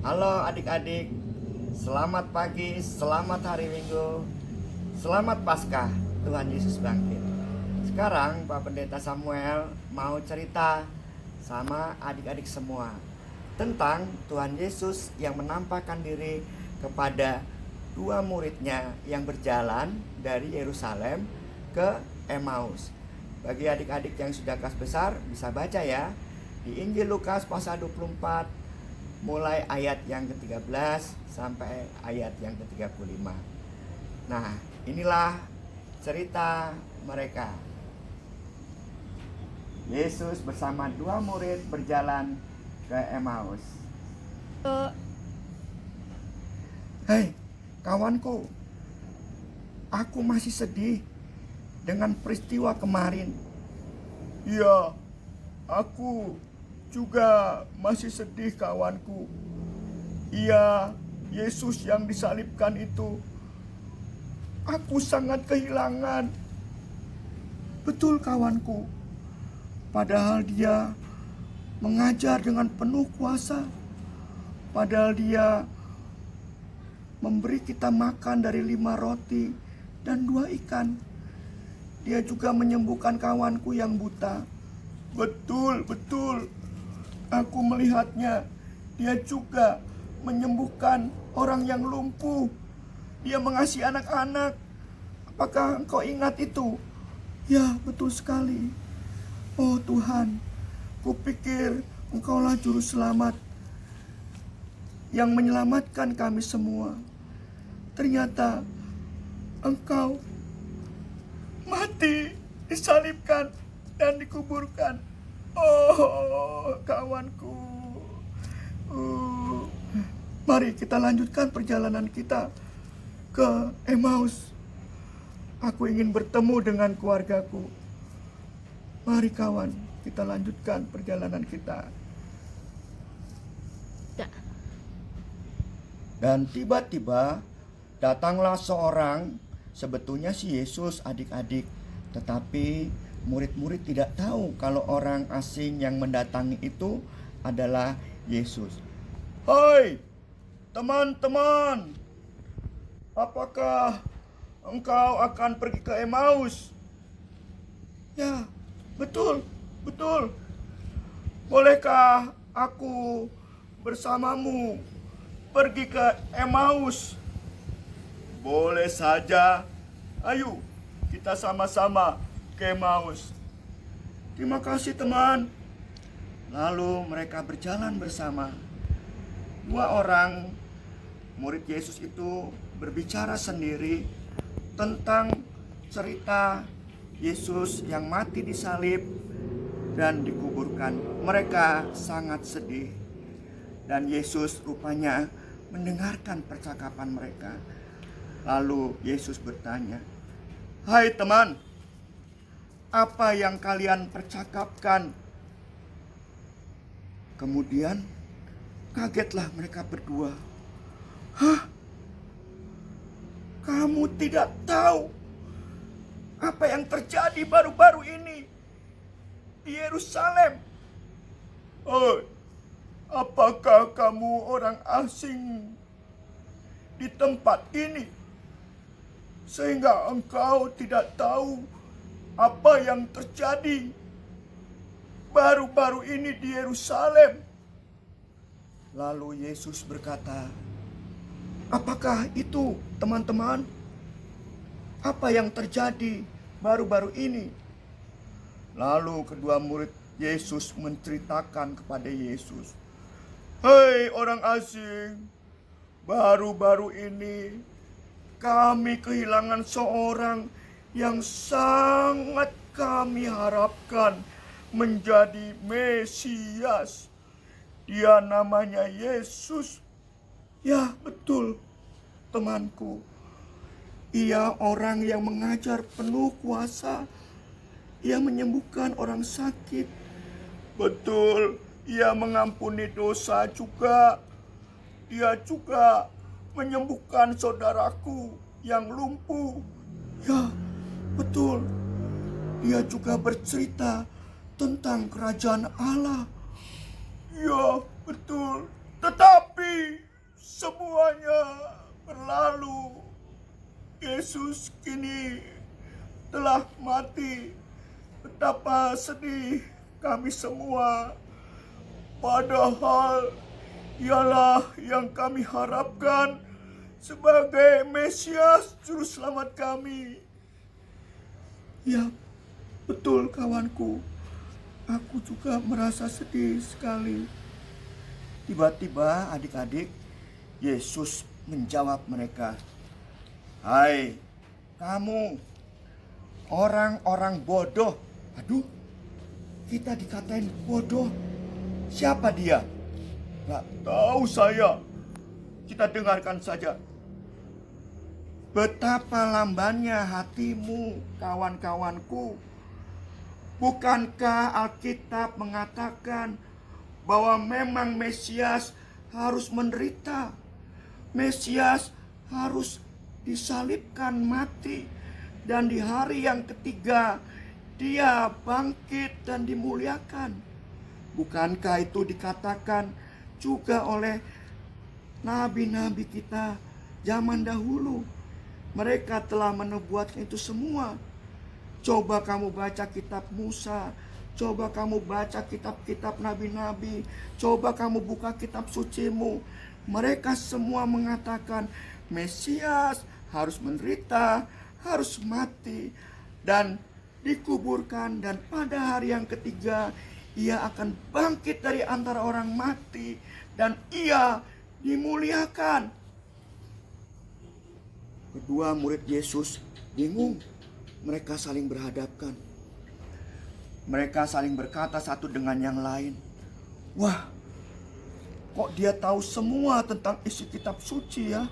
Halo adik-adik, selamat pagi, selamat hari Minggu, selamat Paskah, Tuhan Yesus bangkit. Sekarang Pak Pendeta Samuel mau cerita sama adik-adik semua tentang Tuhan Yesus yang menampakkan diri kepada dua muridnya yang berjalan dari Yerusalem ke Emmaus. Bagi adik-adik yang sudah kelas besar bisa baca ya di Injil Lukas pasal 24 mulai ayat yang ke-13 sampai ayat yang ke-35. Nah, inilah cerita mereka. Yesus bersama dua murid berjalan ke Emmaus. Hei, kawanku, aku masih sedih dengan peristiwa kemarin. Iya, aku juga masih sedih kawanku. Iya, Yesus yang disalibkan itu aku sangat kehilangan. Betul kawanku. Padahal dia mengajar dengan penuh kuasa. Padahal dia memberi kita makan dari 5 roti dan 2 ikan. Dia juga menyembuhkan kawanku yang buta. Betul, betul. Aku melihatnya. Dia juga menyembuhkan orang yang lumpuh. Dia mengasihi anak-anak. Apakah engkau ingat itu? Ya, betul sekali. Oh Tuhan, kupikir engkaulah juru selamat yang menyelamatkan kami semua. Ternyata engkau mati, disalibkan, dan dikuburkan. Oh, kawanku. Mari kita lanjutkan perjalanan kita ke Emmaus. Aku ingin bertemu dengan keluargaku. Mari kawan, kita lanjutkan perjalanan kita. Dan tiba-tiba datanglah seorang, sebetulnya si Yesus adik-adik, tetapi murid-murid tidak tahu kalau orang asing yang mendatangi itu adalah Yesus. Hai teman-teman, apakah engkau akan pergi ke Emmaus? Ya, betul, betul. Bolehkah aku bersamamu pergi ke Emmaus? Boleh saja. Ayo, kita sama-sama ke Emmaus. Terima kasih teman. Lalu mereka berjalan bersama. Dua orang murid Yesus itu berbicara sendiri tentang cerita Yesus yang mati disalib dan dikuburkan. Mereka sangat sedih. Dan Yesus rupanya mendengarkan percakapan mereka. Lalu Yesus bertanya, "Hai teman, apa yang kalian percakapkan?" Kemudian kagetlah mereka berdua. Hah? Kamu tidak tahu apa yang terjadi baru-baru ini di Yerusalem? Oh, apakah kamu orang asing di tempat ini sehingga engkau tidak tahu apa yang terjadi baru-baru ini di Yerusalem? Lalu Yesus berkata, apakah itu teman-teman? Apa yang terjadi baru-baru ini? Lalu kedua murid Yesus menceritakan kepada Yesus, "Hei orang asing, baru-baru ini kami kehilangan seorang yang sangat kami harapkan menjadi Mesias. Dia namanya Yesus." Ya, betul, temanku. Ia orang yang mengajar penuh kuasa. Ia menyembuhkan orang sakit. Betul, ia mengampuni dosa juga. Dia juga menyembuhkan saudaraku yang lumpuh. Ya, betul. Dia juga bercerita tentang kerajaan Allah. Ya, betul. Tetapi Yesus kini telah mati. Betapa sedih kami semua. Padahal ialah yang kami harapkan sebagai Mesias Juru Selamat kami. Ya, betul kawanku. Aku juga merasa sedih sekali. Tiba-tiba adik-adik, Yesus menjawab mereka, "Hai kamu orang-orang bodoh." Aduh, kita dikatain bodoh. Siapa dia? Gak tahu saya. Kita dengarkan saja. Betapa lambannya hatimu, kawan-kawanku. Bukankah Alkitab mengatakan bahwa memang Mesias harus menderita? Mesias harus disalibkan mati, dan di hari yang ketiga dia bangkit dan dimuliakan. Bukankah itu dikatakan juga oleh nabi-nabi kita zaman dahulu? Mereka telah menubuatkan itu semua. Coba kamu baca kitab Musa, coba kamu baca kitab-kitab nabi-nabi, coba kamu buka kitab sucimu. Mereka semua mengatakan Mesias harus menderita, harus mati, dan dikuburkan, dan pada hari yang ketiga ia akan bangkit dari antara orang mati, dan ia dimuliakan. Kedua murid Yesus bingung. Mereka saling berhadapkan. Mereka saling berkata satu dengan yang lain, "Wah, kok dia tahu semua tentang isi kitab suci ya?"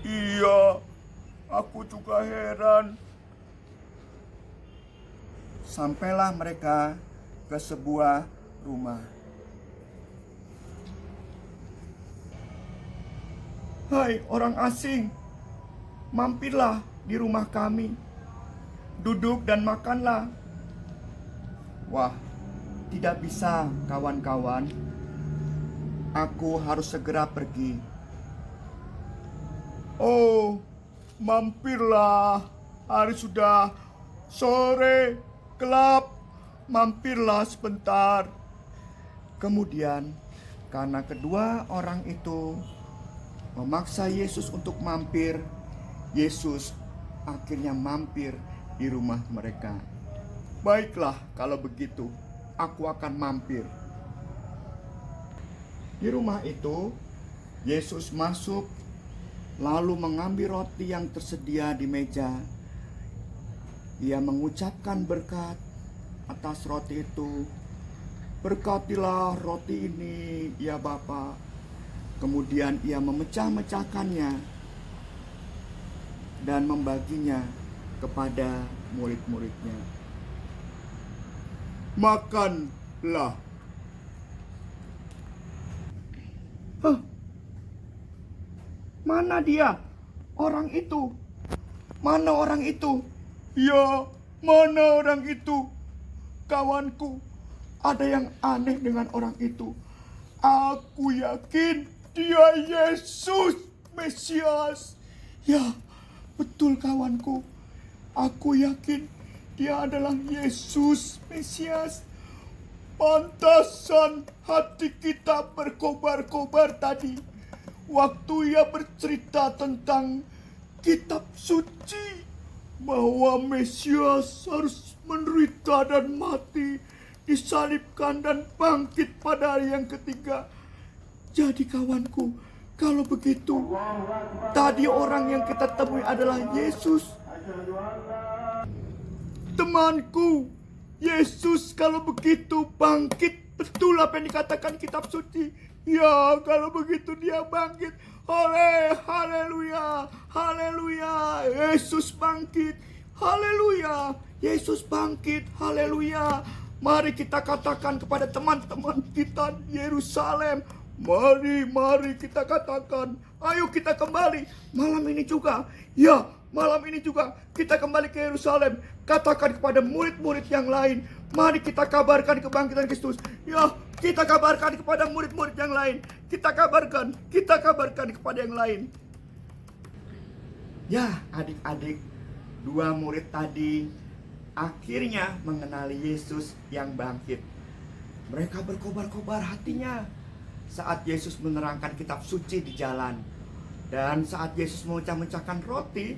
Iya, aku juga heran. Sampailah mereka ke sebuah rumah. Hai orang asing, mampirlah di rumah kami. Duduk dan makanlah. Wah, tidak bisa kawan-kawan. Aku harus segera pergi. Oh, mampirlah. Hari sudah sore, gelap. Mampirlah sebentar. Kemudian, karena kedua orang itu memaksa Yesus untuk mampir, Yesus akhirnya mampir di rumah mereka. Baiklah, kalau begitu, aku akan mampir. Di rumah itu, Yesus masuk, lalu mengambil roti yang tersedia di meja. Ia mengucapkan berkat atas roti itu. "Berkatilah roti ini, ya Bapa." Kemudian ia memecah-mecahkannya dan membaginya kepada murid-muridnya. Makanlah. Mana dia? Orang itu? Mana orang itu? Ya, mana orang itu? Kawanku, ada yang aneh dengan orang itu. Aku yakin dia Yesus Mesias. Ya, betul kawanku. Aku yakin dia adalah Yesus Mesias. Pantasan hati kita berkobar-kobar tadi waktu ia bercerita tentang kitab suci, bahwa Mesias harus menderita dan mati, disalibkan dan bangkit pada hari yang ketiga. Jadi kawanku, kalau begitu, tadi orang yang kita temui adalah Yesus. Temanku, Yesus kalau begitu bangkit. Betul apa yang dikatakan kitab suci. Ya, kalau begitu dia bangkit. Haleluya, haleluya. Yesus bangkit. Haleluya, Yesus bangkit. Haleluya. Mari kita katakan kepada teman-teman kita di Yerusalem. Mari kita katakan. Ayo kita kembali malam ini juga. Ya, malam ini juga kita kembali ke Yerusalem. Katakan kepada murid-murid yang lain. Mari kita kabarkan kebangkitan Kristus. Ya, kita kabarkan kepada murid-murid yang lain. Kita kabarkan kepada yang lain. Ya, adik-adik, dua murid tadi akhirnya mengenali Yesus yang bangkit. Mereka berkobar-kobar hatinya saat Yesus menerangkan kitab suci di jalan. Dan saat Yesus memecah-mecahkan roti,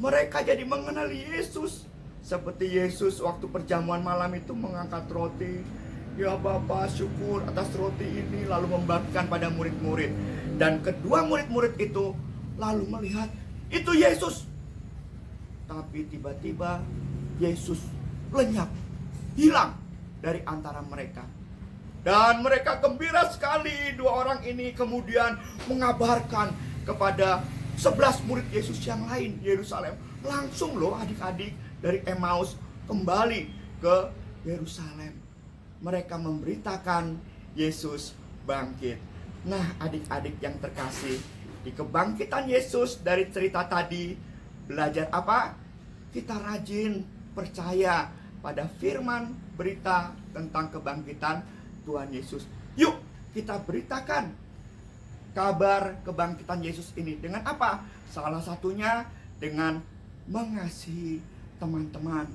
mereka jadi mengenali Yesus. Seperti Yesus waktu perjamuan malam itu mengangkat roti. Ya Bapa, syukur atas roti ini, lalu membagikan pada murid-murid. Dan kedua murid-murid itu lalu melihat, itu Yesus. Tapi tiba-tiba Yesus lenyap, hilang dari antara mereka. Dan mereka gembira sekali. Dua orang ini kemudian mengabarkan kepada 11 murid Yesus yang lain di Yerusalem. Langsung loh adik-adik dari Emmaus kembali ke Yerusalem. Mereka memberitakan Yesus bangkit. Nah, adik-adik yang terkasih, di kebangkitan Yesus dari cerita tadi belajar apa? Kita rajin percaya pada firman berita tentang kebangkitan Tuhan Yesus. Yuk kita beritakan kabar kebangkitan Yesus ini dengan apa? Salah satunya dengan mengasihi teman-teman,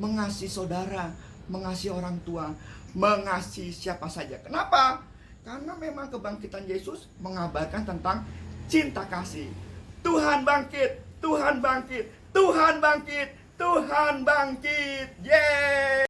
mengasihi saudara, mengasihi orang tua, mengasihi siapa saja. Kenapa? Karena memang kebangkitan Yesus mengabarkan tentang cinta kasih. Tuhan bangkit, Tuhan bangkit, Tuhan bangkit, Tuhan bangkit. Yeay!